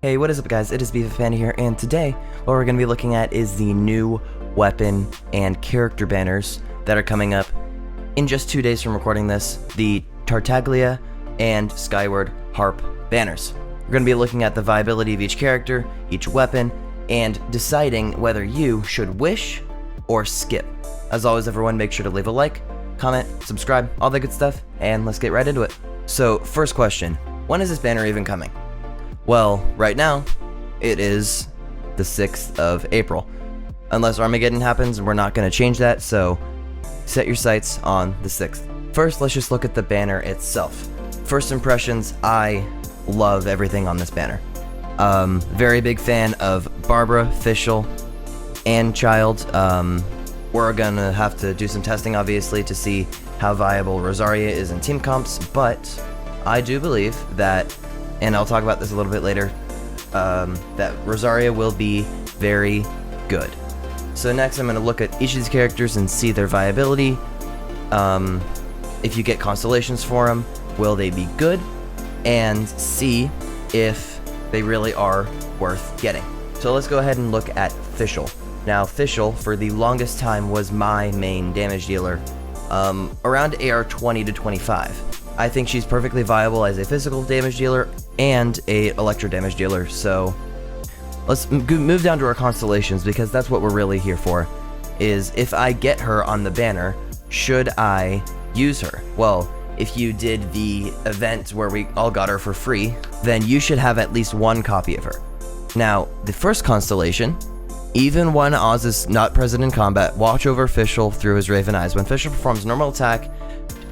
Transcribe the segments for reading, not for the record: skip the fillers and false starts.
Hey, what is up guys, it is BFan here, and today what we're going to be looking at is the new weapon and character banners that are coming up in just 2 days from recording this, the Tartaglia and Skyward Harp banners. We're going to be looking at the viability of each character, each weapon, and deciding whether you should wish or skip. As always everyone, make sure to leave a like, comment, subscribe, all that good stuff, and let's get right into it. So first question, when is this banner even coming? Well, right now, it is the 6th of April. Unless Armageddon happens, we're not going to change that, so set your sights on the 6th. First, let's just look at the banner itself. First impressions, I love everything on this banner. Very big fan of Barbara, Fischl, and Child. We're going to have to do some testing, obviously, to see how viable Rosaria is in team comps, but I do believe that, and I'll talk about this a little bit later, that Rosaria will be very good. So next I'm going to look at each of these characters and see their viability. If you get constellations for them, will they be good? And see if they really are worth getting. So let's go ahead and look at Fischl. Now Fischl, for the longest time, was my main damage dealer, around AR 20 to 25. I think she's perfectly viable as a physical damage dealer and a electro damage dealer, so let's move down to our constellations, because that's what we're really here for, is if I get her on the banner, should I use her? Well, if you did the event where we all got her for free, then you should have at least one copy of her. Now, the first constellation, even when Oz is not present in combat, watch over Fischl through his Raven Eyes. When Fischl performs normal attack,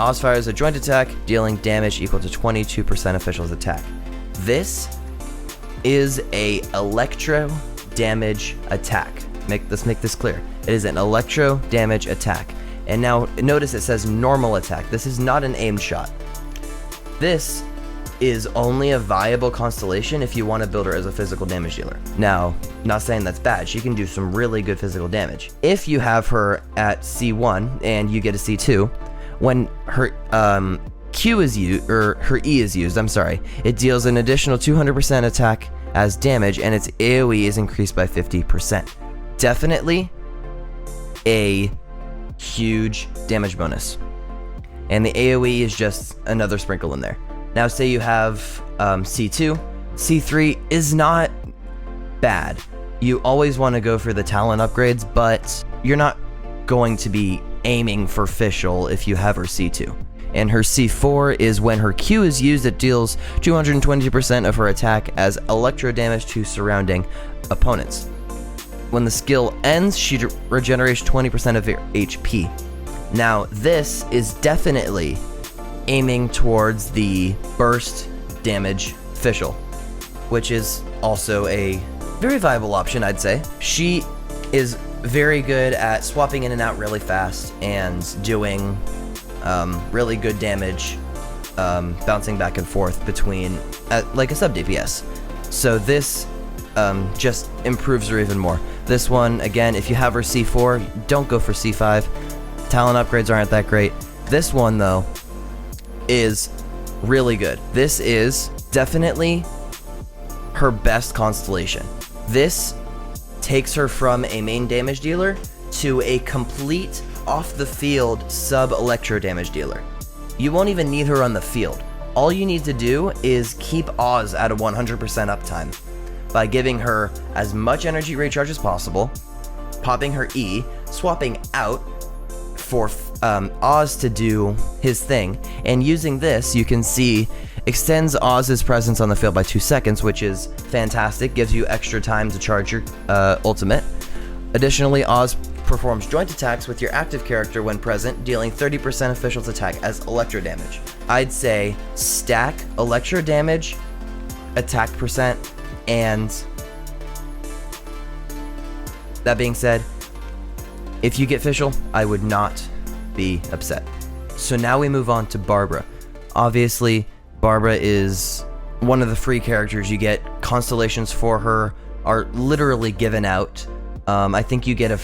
Oz fires a joint attack, dealing damage equal to 22% of Fischl's attack. This is a electro damage attack. Let's make this clear. It is an electro damage attack. And now notice it says normal attack. This is not an aimed shot. This is only a viable constellation if you want to build her as a physical damage dealer. Now, not saying that's bad. She can do some really good physical damage. If you have her at C1 and you get a C2, when her Q is used, or her E is used, I'm sorry, it deals an additional 200% attack as damage, and its AoE is increased by 50%. Definitely a huge damage bonus. And the AoE is just another sprinkle in there. Now say you have C2, C3 is not bad. You always want to go for the talent upgrades, but you're not going to be aiming for Fischl if you have her C2. And her C4 is when her Q is used, it deals 220% of her attack as electro damage to surrounding opponents. When the skill ends, she regenerates 20% of her HP. Now this is definitely aiming towards the burst damage Fischl, which is also a very viable option, I'd say. She is very good at swapping in and out really fast and doing really good damage, bouncing back and forth between like a sub DPS. So this just improves her even more. This one, again, if you have her C4, don't go for C5. Talent upgrades aren't that great. This one though is really good. This is definitely her best constellation. This takes her from a main damage dealer to a complete off-the-field sub-electro damage dealer. You won't even need her on the field. All you need to do is keep Oz at a 100% uptime by giving her as much energy recharge as possible, popping her E, swapping out for Oz to do his thing, and using this, you can see, extends Oz's presence on the field by 2 seconds, which is fantastic, gives you extra time to charge your ultimate. Additionally, Oz performs joint attacks with your active character when present, dealing 30% of Fischl's attack as electro damage. I'd say stack electro damage, attack percent, and that being said, if you get Fischl, I would not be upset. So now we move on to Barbara. Obviously, Barbara is one of the free characters you get. Constellations for her are literally given out. I think you get a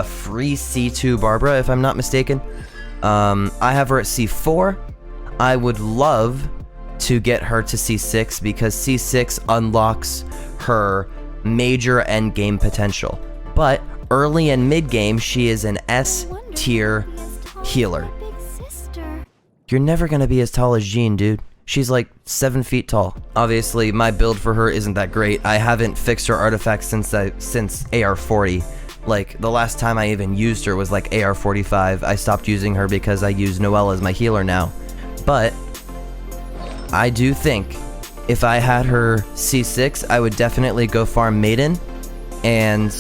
free C2 Barbara, if I'm not mistaken. I have her at C4. I would love to get her to C6 because C6 unlocks her major end game potential. But early and mid game, she is an S tier healer. You're never gonna be as tall as Jean, dude. She's like 7 feet tall. Obviously, my build for her isn't that great. I haven't fixed her artifacts since AR40. Like, the last time I even used her was like AR45. I stopped using her because I use Noelle as my healer now. But I do think if I had her C6, I would definitely go farm Maiden and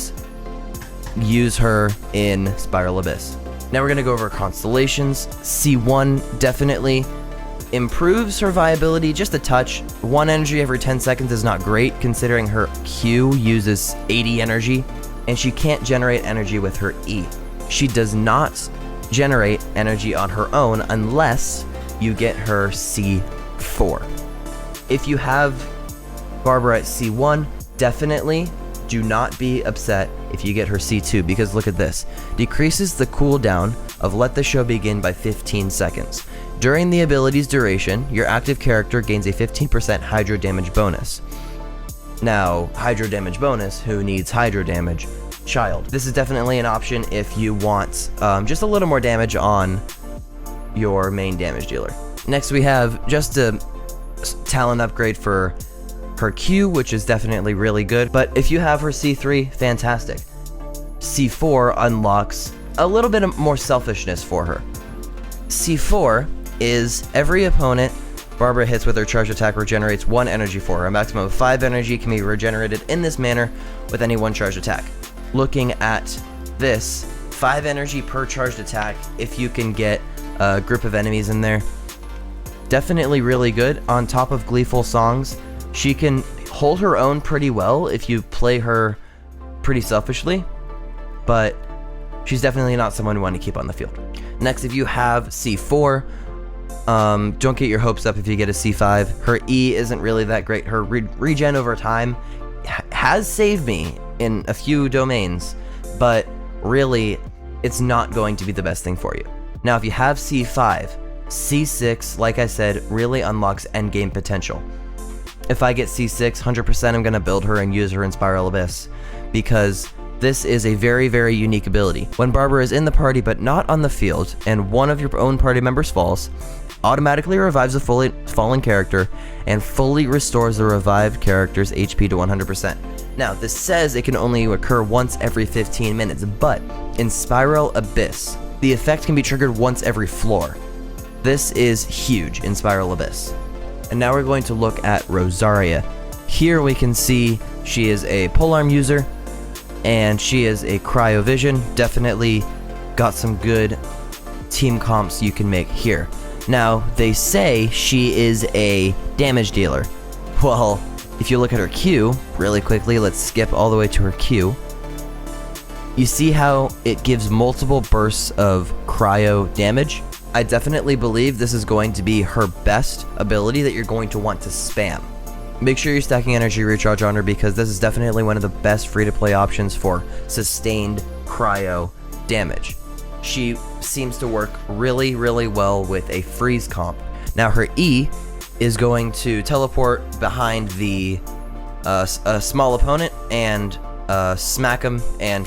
use her in Spiral Abyss. Now we're gonna go over constellations. C1 definitely improves her viability just a touch. 1 energy every 10 seconds is not great considering her Q uses 80 energy and she can't generate energy with her E. She does not generate energy on her own unless you get her C4. If you have Barbara at C1, definitely do not be upset if you get her C2 because look at this. Decreases the cooldown of Let the Show Begin by 15 seconds. During the ability's duration, your active character gains a 15% hydro damage bonus. Now, hydro damage bonus, who needs hydro damage? Child. This is definitely an option if you want just a little more damage on your main damage dealer. Next we have just a talent upgrade for her Q, which is definitely really good, but if you have her C3, fantastic. C4 unlocks a little bit more selfishness for her. C4 is every opponent Barbara hits with her charge attack regenerates 1 energy for her. A maximum of 5 energy can be regenerated in this manner with any 1 charge attack. Looking at this, 5 energy per charged attack if you can get a group of enemies in there. Definitely really good. On top of gleeful songs, she can hold her own pretty well if you play her pretty selfishly, but she's definitely not someone you want to keep on the field. Next, if you have C4, don't get your hopes up if you get a C5. Her E isn't really that great. Her regen over time has saved me in a few domains, but really, it's not going to be the best thing for you. Now, if you have C5, C6, like I said, really unlocks endgame potential. If I get C6, 100% I'm going to build her and use her in Spiral Abyss, because this is a very, very unique ability. When Barbara is in the party but not on the field, and one of your own party members falls, automatically revives a fallen character, and fully restores the revived character's HP to 100%. Now, this says it can only occur once every 15 minutes, but in Spiral Abyss, the effect can be triggered once every floor. This is huge in Spiral Abyss. And now we're going to look at Rosaria. Here we can see she is a polearm user, and she is a cryovision. Definitely got some good team comps you can make here. Now, they say she is a damage dealer. Well, if you look at her Q, really quickly, let's skip all the way to her Q. You see how it gives multiple bursts of cryo damage? I definitely believe this is going to be her best ability that you're going to want to spam. Make sure you're stacking energy recharge on her because this is definitely one of the best free-to-play options for sustained cryo damage. She seems to work really, really well with a freeze comp. Now her E is going to teleport behind the a small opponent and smack them and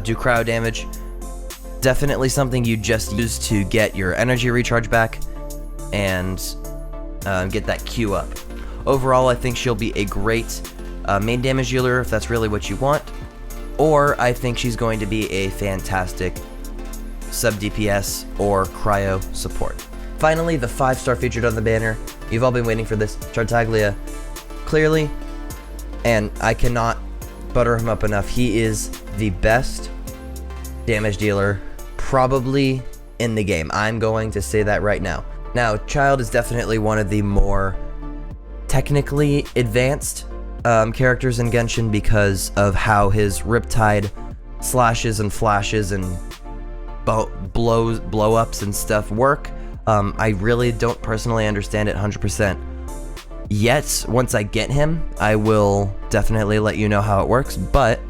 do cryo damage. Definitely something you just use to get your energy recharge back and get that Q up. Overall, I think she'll be a great main damage dealer if that's really what you want, or I think she's going to be a fantastic sub DPS or cryo support. Finally, the 5-star featured on the banner. You've all been waiting for this, Tartaglia. Clearly, and I cannot butter him up enough, he is the best damage dealer probably in the game. I'm going to say that right now. Now, Child is definitely one of the more technically advanced characters in Genshin because of how his Riptide slashes and flashes and blow-ups and stuff work. I really don't personally understand it 100% yet. Once I get him, I will definitely let you know how it works, but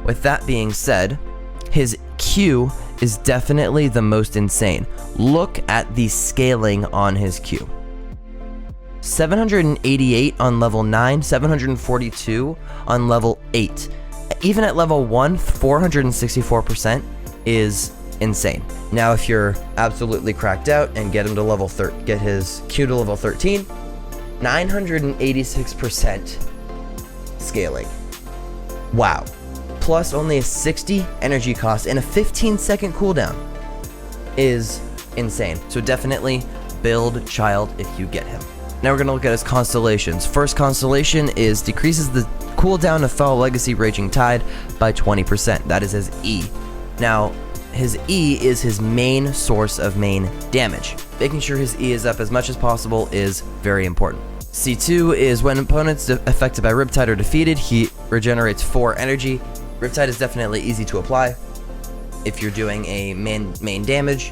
with that being said, his Q is definitely the most insane. Look at the scaling on his Q. 788 on level 9, 742 on level 8. Even at level 1, 464% is insane. Now, if you're absolutely cracked out and get him to get his Q to level 13, 986% scaling. Wow. Plus only a 60 energy cost and a 15-second cooldown is insane. So definitely build Child if you get him. Now we're going to look at his constellations. First constellation is decreases the cooldown of Foul Legacy Raging Tide by 20%. That is his E. Now, his E is his main source of main damage. Making sure his E is up as much as possible is very important. C2 is when opponents affected by Riptide are defeated, he regenerates 4 energy. Riptide is definitely easy to apply if you're doing a main damage.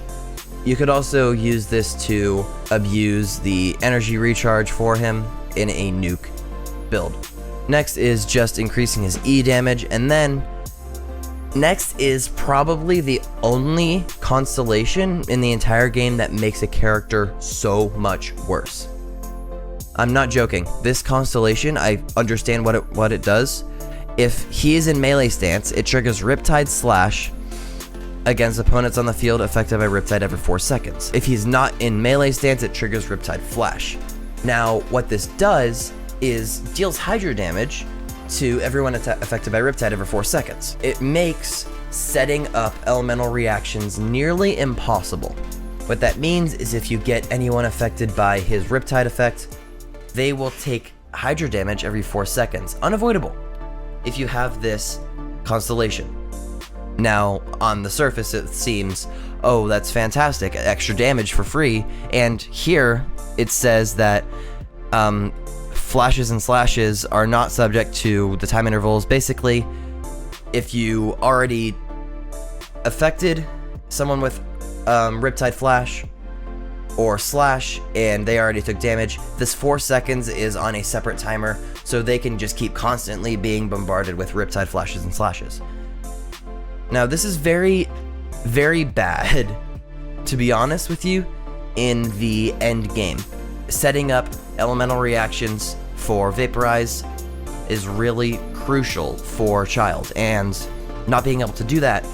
You could also use this to abuse the energy recharge for him in a nuke build. Next is just increasing his E damage, and then next is probably the only constellation in the entire game that makes a character so much worse. I'm not joking. This constellation, I understand what it does. If he is in melee stance, it triggers Riptide Slash against opponents on the field affected by Riptide every 4 seconds. If he's not in melee stance, it triggers Riptide Flash. Now, what this does is deals Hydro damage to everyone affected by Riptide every 4 seconds. It makes setting up elemental reactions nearly impossible. What that means is if you get anyone affected by his Riptide effect, they will take Hydro damage every 4 seconds. Unavoidable if you have this constellation. Now, on the surface, it seems, oh, that's fantastic, extra damage for free. And here, it says that flashes and slashes are not subject to the time intervals. Basically, if you already affected someone with Riptide Flash or Slash, and they already took damage, this 4 seconds is on a separate timer, so they can just keep constantly being bombarded with Riptide Flashes and Slashes. Now, this is very, very bad, to be honest with you, in the end game. Setting up elemental reactions for Vaporize is really crucial for Child, and not being able to do that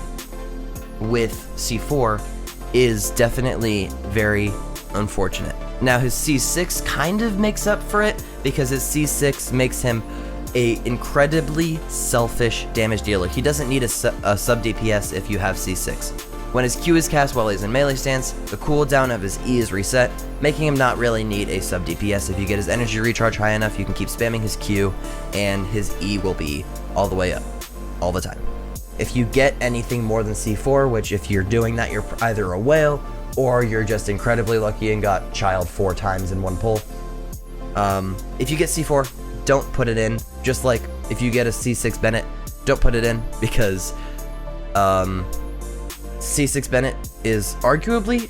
with C4 is definitely very unfortunate. Now, his C6 kind of makes up for it, because his C6 makes him a incredibly selfish damage dealer. He doesn't need a sub DPS if you have C6. When his Q is cast while he's in melee stance, the cooldown of his E is reset, making him not really need a sub DPS. If you get his energy recharge high enough, you can keep spamming his Q, and his E will be all the way up, all the time. If you get anything more than C4, which if you're doing that, you're either a whale, or you're just incredibly lucky and got Child 4 times in one pull. If you get C4, don't put it in. Just like if you get a C6 Bennett, don't put it in, because C6 Bennett is arguably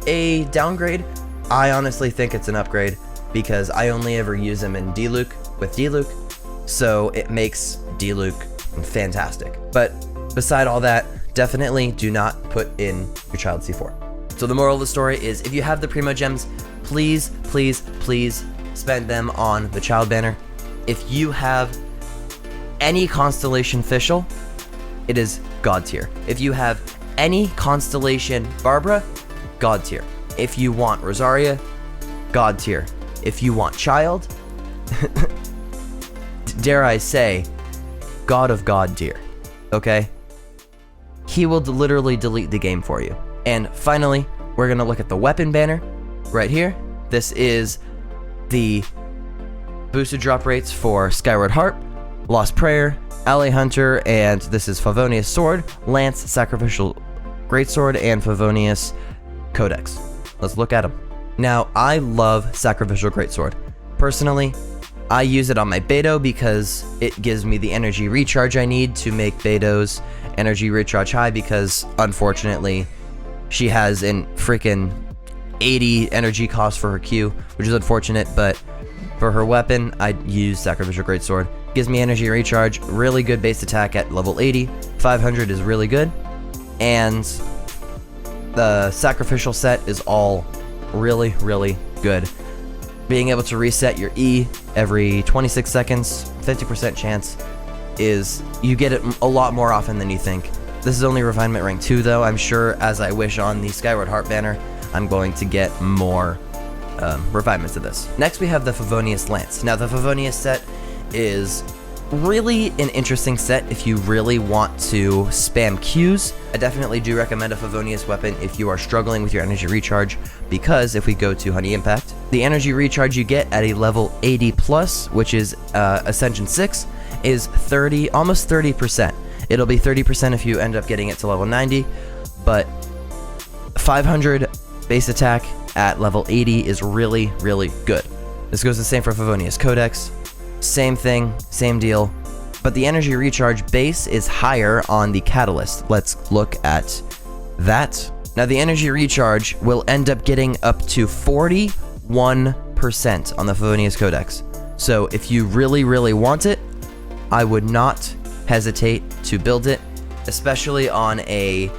a downgrade. I honestly think it's an upgrade, because I only ever use him in D-Luke with D-Luke, so it makes D-Luke fantastic. But beside all that, definitely do not put in your Child C4. So the moral of the story is, if you have the Primo Gems, please, please, please spend them on the Child banner. If you have any Constellation Fischl, it is God tier. If you have any Constellation Barbara, God tier. If you want Rosaria, God tier. If you want Child, dare I say, God of God tier. Okay? He will literally delete the game for you. And finally, we're going to look at the weapon banner right here. This is the boosted drop rates for Skyward Harp, Lost Prayer, Ally Hunter, and this is Favonius Sword, Lance, Sacrificial Greatsword, and Favonius Codex. Let's look at them. Now, I love Sacrificial Greatsword. Personally, I use it on my Beto because it gives me the energy recharge I need to make Beto's energy recharge high, because unfortunately, she has an freaking 80 energy cost for her Q, which is unfortunate, but for her weapon, I use Sacrificial Greatsword. Gives me energy recharge, really good base attack at level 80, 500 is really good, and the Sacrificial set is all really, really good. being able to reset your E every 26 seconds, 50% chance, is you get it a lot more often than you think. This is only Refinement Rank 2 though. I'm sure as I wish on the Skyward Harp banner, I'm going to get more refinements of this. Next we have the Favonius Lance. Now the Favonius set is really an interesting set if you really want to spam Qs. I definitely do recommend a Favonius weapon if you are struggling with your energy recharge, because if we go to Honey Impact, the energy recharge you get at a level 80 plus, which is Ascension 6, is almost 30%. It'll be 30% if you end up getting it to level 90, but 500 base attack at level 80 is really, really good. This goes the same for Favonius Codex. Same thing, same deal, but the energy recharge base is higher on the Catalyst. Let's look at that. Now the energy recharge will end up getting up to 41% on the Favonius Codex. So if you really, really want it, I would not hesitate to build it, especially on a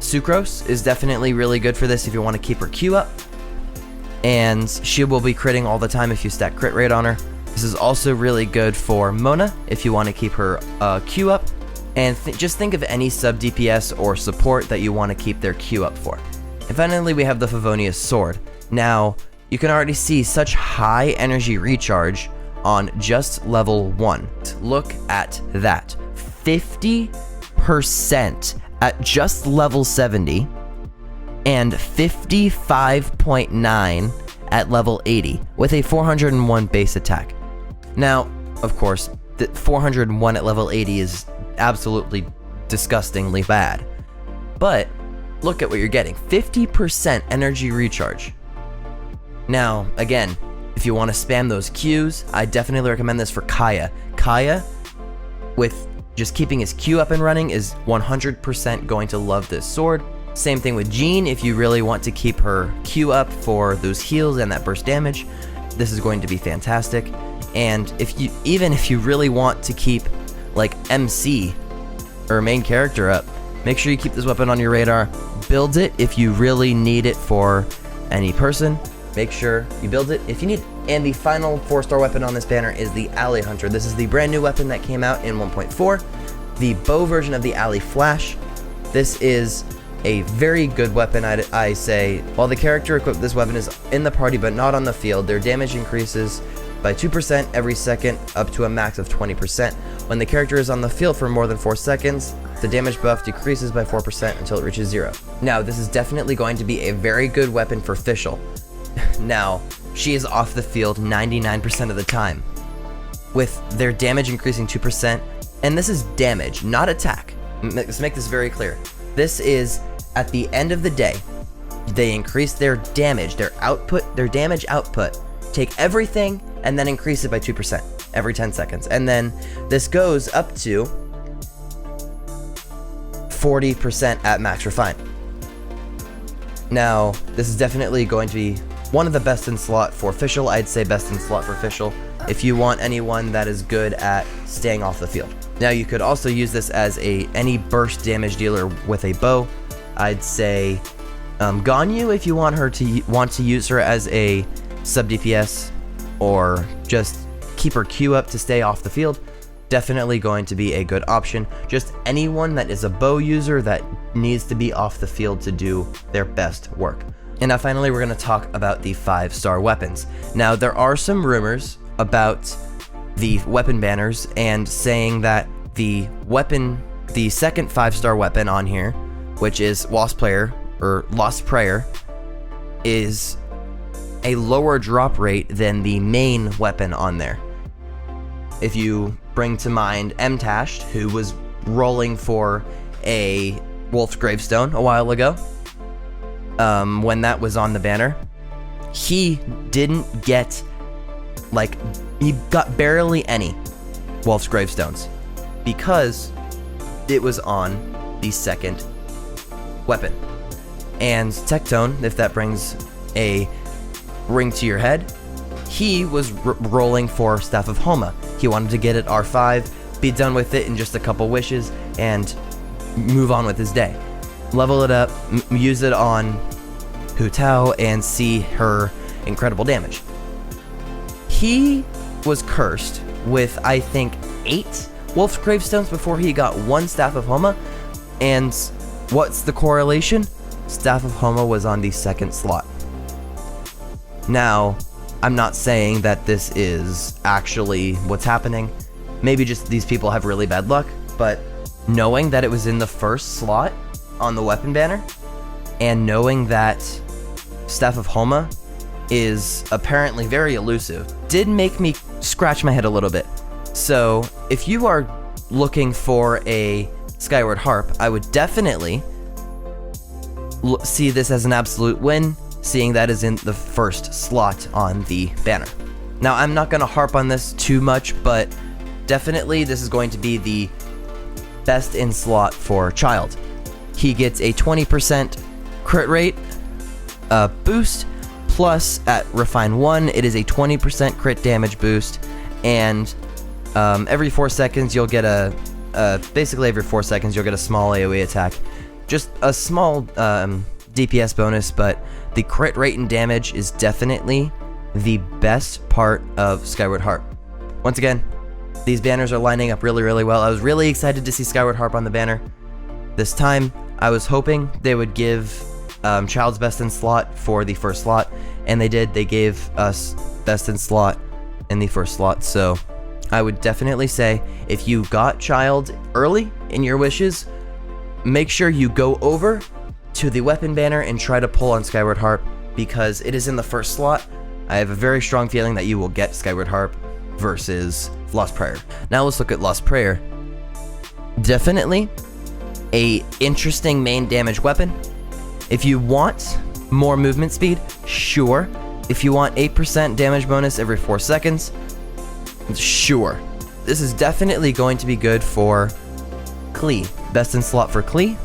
Sucrose is definitely really good for this if you want to keep her Q up, and she will be critting all the time if you stack crit rate on her. This is also really good for Mona if you want to keep her Q up, and just think of any sub DPS or support that you want to keep their Q up for. And finally we have the Favonius Sword. Now you can already see such high energy recharge on just level 1. Look at that, 50% at just level 70 and 55.9 at level 80 with a 401 base attack. Now, of course, the 401 at level 80 is absolutely disgustingly bad, but look at what you're getting, 50% energy recharge. Now, again, if you want to spam those Qs, I definitely recommend this for Kaya. Kaya, with just keeping his Q up and running, is 100% going to love this sword. Same thing with Jean, if you really want to keep her Q up for those heals and that burst damage, this is going to be fantastic. And even if you really want to keep like MC or main character up, make sure you keep this weapon on your radar. Build it if you really need it for any person. Make sure you build it if you need it. And the final 4-star weapon on this banner is the Alley Hunter. This is the brand new weapon that came out in 1.4, the bow version of the Alley Flash. This is a very good weapon, I say. While the character equipped with this weapon is in the party but not on the field, their damage increases by 2% every second up to a max of 20%. When the character is on the field for more than 4 seconds, the damage buff decreases by 4% until it reaches 0. Now, this is definitely going to be a very good weapon for Fischl. Now, she is off the field 99% of the time, with their damage increasing 2%, and this is damage, not attack. Let's make this very clear. This is, at the end of the day, they increase their damage, their damage output, take everything, and then increase it by 2% every 10 seconds. And then this goes up to 40% at max refine. Now, this is definitely going to be one of the best in slot for Fischl. I'd say best in slot for Fischl if you want anyone that is good at staying off the field. Now, you could also use this as any burst damage dealer with a bow. I'd say Ganyu if you want to use her as a sub DPS, or just keep her Q up to stay off the field. Definitely going to be a good option. Just anyone that is a bow user that needs to be off the field to do their best work. And now finally we're going to talk about the 5-star weapons. Now there are some rumors about the weapon banners and saying that the second 5-star weapon on here, which is Lost Prayer, is a lower drop rate than the main weapon on there. If you bring to mind Mtashed, who was rolling for a Wolf's Gravestone a while ago, when that was on the banner, he didn't get, he got barely any Wolf's Gravestones because it was on the second weapon. And Tectone, if that brings a ring to your head, he was rolling for Staff of Homa. He wanted to get it R5, be done with it in just a couple wishes, and move on with his day. Level it up, use it on Hu Tao, and see her incredible damage. he was cursed with, I think, 8 Wolf's Gravestones before he got 1 Staff of Homa. And what's the correlation? Staff of Homa was on the 2nd slot. Now, I'm not saying that this is actually what's happening. Maybe just these people have really bad luck, but knowing that it was in the 1st slot on the weapon banner, and knowing that Staff of Homa is apparently very elusive, did make me scratch my head a little bit. So, if you are looking for a Skyward Harp, I would definitely see this as an absolute win, seeing that is in the 1st slot on the banner. Now, I'm not going to harp on this too much, but definitely this is going to be the best in slot for Child. He gets a 20% crit rate boost, plus at Refine 1, it is a 20% crit damage boost, and every 4 seconds you'll get basically every 4 seconds you'll get a small AoE attack. Just a small DPS bonus, but the crit rate and damage is definitely the best part of Skyward Harp. Once again, these banners are lining up really, really well. I was really excited to see Skyward Harp on the banner. This time, I was hoping they would give Child's best in slot for the 1st slot, and they did. They gave us best in slot in the 1st slot, so I would definitely say if you got Child early in your wishes, make sure you go over to the weapon banner and try to pull on Skyward Harp, because it is in the 1st slot. I have a very strong feeling that you will get Skyward Harp versus Lost Prayer. Now let's look at Lost Prayer. Definitely a interesting main damage weapon. If you want more movement speed, sure. If you want 8% damage bonus every 4 seconds, sure. This is definitely going to be good for Klee. Best in slot for Klee.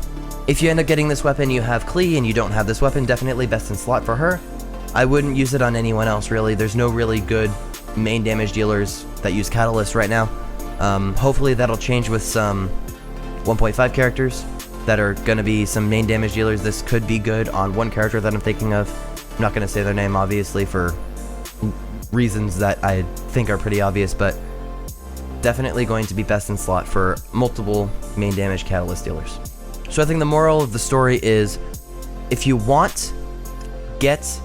If you end up getting this weapon, you have Klee, and you don't have this weapon, definitely best in slot for her. I wouldn't use it on anyone else, really. There's no really good main damage dealers that use Catalyst right now. Hopefully that'll change with some 1.5 characters that are going to be some main damage dealers. This could be good on one character that I'm thinking of. I'm not going to say their name, obviously, for reasons that I think are pretty obvious, but definitely going to be best in slot for multiple main damage Catalyst dealers. So I think the moral of the story is, if you want, get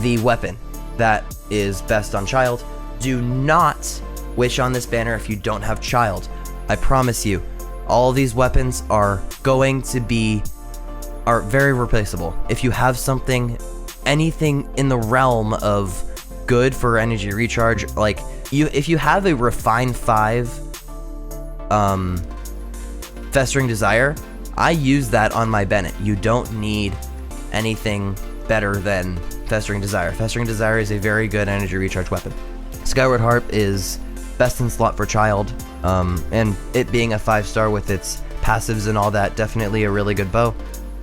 the weapon that is best on Child. Do not wish on this banner if you don't have Child. I promise you, all these weapons are going to be very replaceable. If you have something, anything in the realm of good for energy recharge, like if you have a Refine 5 Festering Desire, I use that on my Bennett. You don't need anything better than Festering Desire. Festering Desire is a very good energy recharge weapon. Skyward Harp is best in slot for Child, and it being a 5-star with its passives and all that, definitely a really good bow.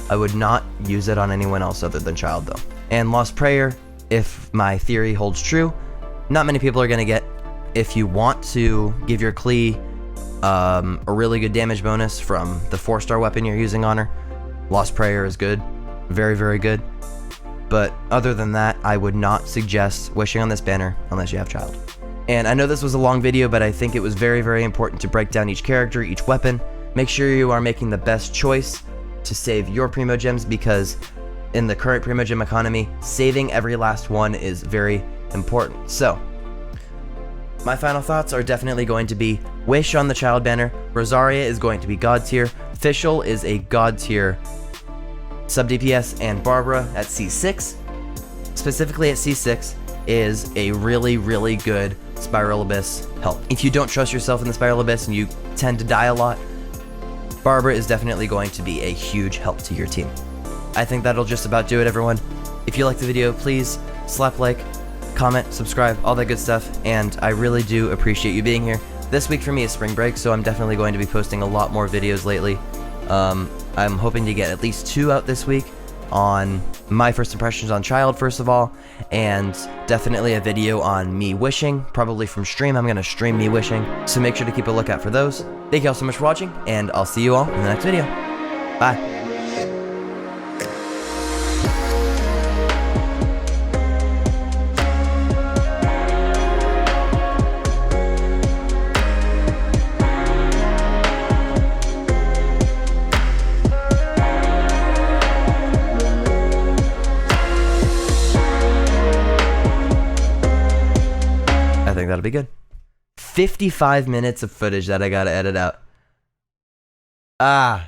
I would not use it on anyone else other than Child, though. And Lost Prayer, if my theory holds true, not many people are going to get. If you want to give your Klee a really good damage bonus from the 4-star weapon you're using on her, Lost Prayer is good. Very, very good. But other than that, I would not suggest wishing on this banner unless you have Child. And I know this was a long video, but I think it was very, very important to break down each character, each weapon. Make sure you are making the best choice to save your Primo Gems, because in the current Primo Gem economy, saving every last one is very important. So, my final thoughts are definitely going to be Wish on the Child banner, Rosaria is going to be God tier, Fischl is a God tier sub DPS, and Barbara at C6, specifically at C6, is a really, really good Spiral Abyss help. If you don't trust yourself in the Spiral Abyss and you tend to die a lot, Barbara is definitely going to be a huge help to your team. I think that'll just about do it, everyone. If you liked the video, please slap like, comment, subscribe, all that good stuff, and I really do appreciate you being here. This week for me is spring break, so I'm definitely going to be posting a lot more videos lately. I'm hoping to get at least 2 out this week on my first impressions on Child, first of all, and definitely a video on me wishing, probably from stream. I'm going to stream me wishing, so make sure to keep a lookout for those. Thank you all so much for watching, and I'll see you all in the next video. Bye. think that'll be good. 55 minutes of footage that I gotta edit out. Ah.